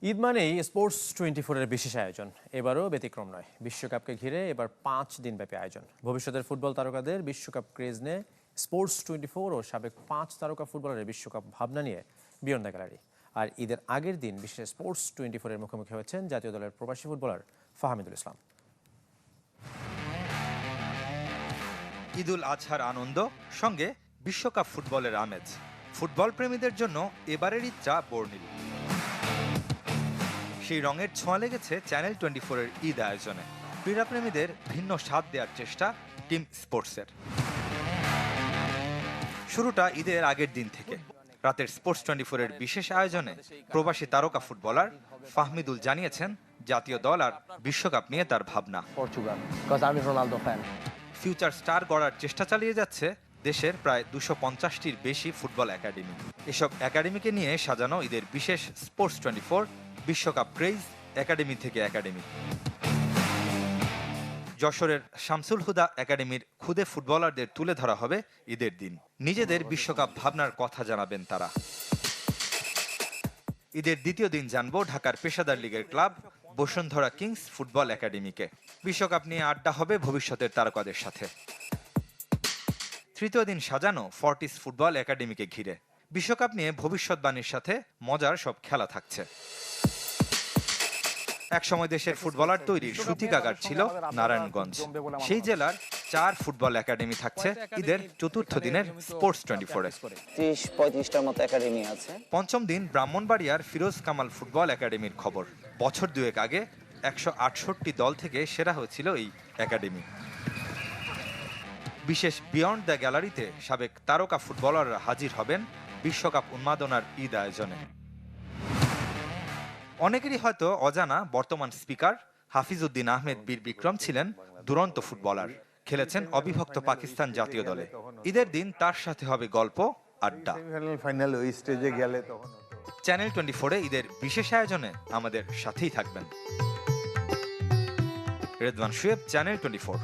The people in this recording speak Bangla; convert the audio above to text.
ঈদ মানেই স্পোর্টস 24-এর বিশেষ আয়োজন। এবারও ব্যতিক্রম নয়। বিশ্বকাপকে ঘিরে এবার 5 দিনব্যাপী আয়োজন। ভবিষ্যতের ফুটবল তারকাদের বিশ্বকাপ ক্রেজ নিয়ে স্পোর্টস 24 ও সাবেক 5 তারকা ফুটবলারের বিশ্বকাপ ভাবনা নিয়ে বিয়ন্ড দ্য গ্যালারি। আর ঈদের আগের দিন বিশেষ স্পোর্টস 24-এর মুখোমুখি হয়েছেন জাতীয় দলের প্রবাসী ফুটবলার ফাহমিদুল ইসলাম। ঈদুল আজহার আনন্দ সঙ্গে বিশ্বকাপ ফুটবলের আমেজ। ফুটবল প্রেমীদের জন্য এবারের ঈদটা বর্ণিল। সেই রঙের ছোঁয়া লেগেছে চ্যানেল 24-এর ঈদ আয়োজনে। ক্রীড়াপ্রেমীদের ভিন্ন স্বাদ দেওয়ার চেষ্টা টিম স্পোর্টসের। শুরুটা ঈদের আগের দিন থেকে। রাতের স্পোর্টস 24-এর বিশেষ আয়োজনে প্রবাসী তারকা ফুটবলার ফাহমিদুল জানিয়েছেন জাতীয় দল আর বিশ্বকাপ নিয়ে তার ভাবনা। পর্তুগাল, বিকজ আমি রোনালদো ফ্যান। ফিউচার স্টার গড়ার চেষ্টা চালিয়ে যাচ্ছে দেশের প্রায় 250টির বেশি ফুটবল একাডেমি। এসব একাডেমিকে নিয়ে সাজানো ঈদের বিশেষ স্পোর্টস 24 বিশ্বকাপ ক্রেজ একাডেমি থেকে একাডেমি। যশোরের শামসুল হুদা একাডেমির খুদে ফুটবলারদের তুলে ধরা হবে ঈদের দিন। নিজেদের বিশ্বকাপ ভাবনার কথা জানাবেন তারা। ঈদের দ্বিতীয় দিন জানবো ঢাকার পেশাদার লিগের ক্লাব বসুন্ধরা কিংস ফুটবল একাডেমিকে। বিশ্বকাপ নিয়ে আড্ডা হবে ভবিষ্যতের তারকাদের সাথে। তৃতীয় দিন সাজানো ফর্টিস ফুটবল একাডেমিকে ঘিরে বিশ্বকাপ নিয়ে ভবিষ্যৎবাণীর সাথে মজার সব খেলা থাকছে। একসময় দেশের ফুটবলার তৈরির সূতিকাগার ছিল নারায়ণগঞ্জ। সেই জেলার 4 ফুটবল একাডেমি থাকছে ঈদের চতুর্থ দিনের স্পোর্টস 24-এ। 30-35টার মতো একাডেমি আছে। পঞ্চম দিন ব্রাহ্মণবাড়িয়ার ফিরোজ কামাল ফুটবল একাডেমির খবর। বছর দুয়েক আগে 168 দল থেকে সেরা হয়েছিল এই একাডেমি। বিশেষ বিয়ন্ড দ্য গ্যালারিতে সাবেক তারকা ফুটবলাররা হাজির হবেন বিশ্বকাপ উন্মাদনার ঈদ আয়োজনে। অনেকেরই হয়তো অজানা বর্তমান স্পিকার হাফিজউদ্দিন আহমেদ বীর বিক্রম ছিলেন দুরন্ত ফুটবলার। খেলেছেন অবিভক্ত পাকিস্তান জাতীয় দলে। ঈদের দিন তার সাথে হবে গল্প, আড্ডা। চ্যানেল 24-এ ঈদের বিশেষ আয়োজনে আমাদের সাথেই থাকবেন। রেদওয়ান শুয়েব, চ্যানেল 24।